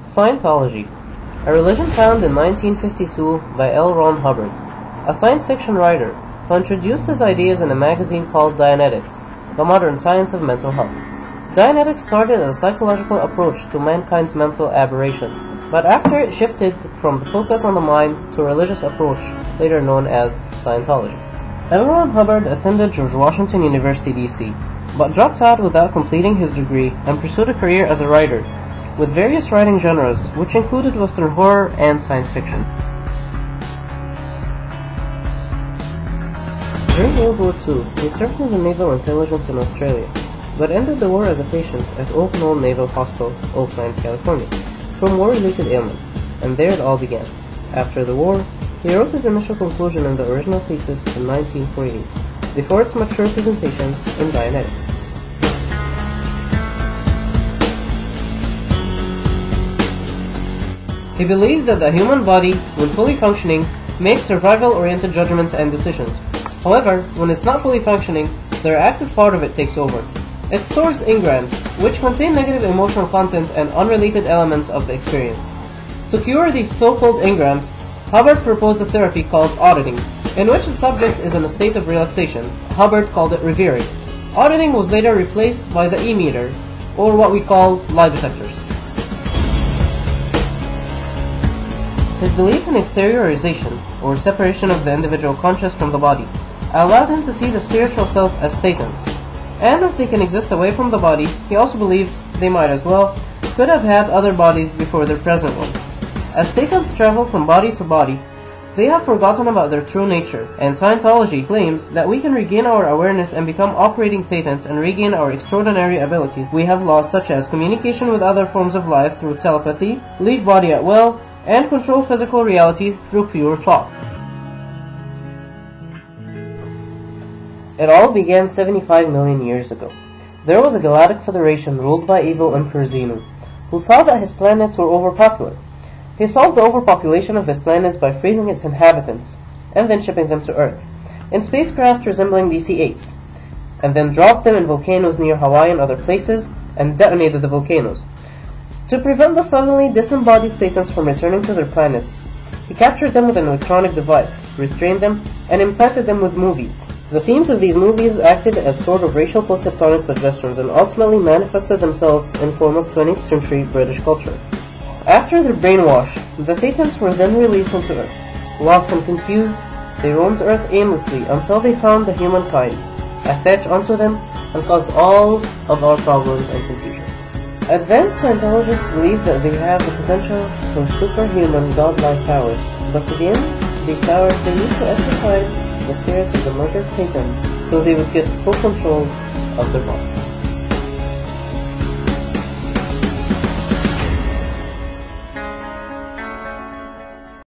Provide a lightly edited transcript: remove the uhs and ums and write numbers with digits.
Scientology, a religion founded in 1952 by L. Ron Hubbard, a science fiction writer who introduced his ideas in a magazine called Dianetics, the modern science of mental health. Dianetics started as a psychological approach to mankind's mental aberrations, but after it shifted from the focus on the mind to a religious approach, later known as Scientology. L. Ron Hubbard attended George Washington University, D.C., but dropped out without completing his degree and pursued a career as a writer, with various writing genres, which included Western horror and science fiction. During World War II, he served in the Naval Intelligence in Australia, but ended the war as a patient at Oak Knoll Naval Hospital, Oakland, California, from war-related ailments, and there it all began. After the war, he wrote his initial conclusion in the original thesis in 1948, before its mature presentation in Dianetics. He believed that the human body, when fully functioning, makes survival-oriented judgments and decisions. However, when it's not fully functioning, the reactive part of it takes over. It stores engrams, which contain negative emotional content and unrelated elements of the experience. To cure these so-called engrams, Hubbard proposed a therapy called auditing, in which the subject is in a state of relaxation. Hubbard called it revering. Auditing was later replaced by the E-meter, or what we call lie detectors. His belief in exteriorization, or separation of the individual conscious from the body, allowed him to see the spiritual self as thetans. And as they can exist away from the body, he also believed they might as well could have had other bodies before their present one. As thetans travel from body to body, they have forgotten about their true nature, and Scientology claims that we can regain our awareness and become operating thetans and regain our extraordinary abilities we have lost, such as communication with other forms of life through telepathy, leave body at will, and control physical reality through pure thought. It all began 75 million years ago. There was a galactic federation ruled by evil Emperor Xenu, who saw that his planets were overpopular. He solved the overpopulation of his planets by freezing its inhabitants, and then shipping them to Earth, in spacecraft resembling DC-8s, and then dropped them in volcanoes near Hawaii and other places, and detonated the volcanoes. To prevent the suddenly disembodied thetans from returning to their planets, he captured them with an electronic device, restrained them, and implanted them with movies. The themes of these movies acted as sort of racial post-hypnotic suggestions and ultimately manifested themselves in form of 20th century British culture. After their brainwash, the thetans were then released into Earth. Lost and confused, they roamed Earth aimlessly until they found the humankind, attached onto them, and caused all of our problems and confusions. Advanced Scientologists believe that they have the potential for superhuman godlike powers, but to gain these powers they need to exercise the spirits of the murdered thetans so they would get full control of their bodies.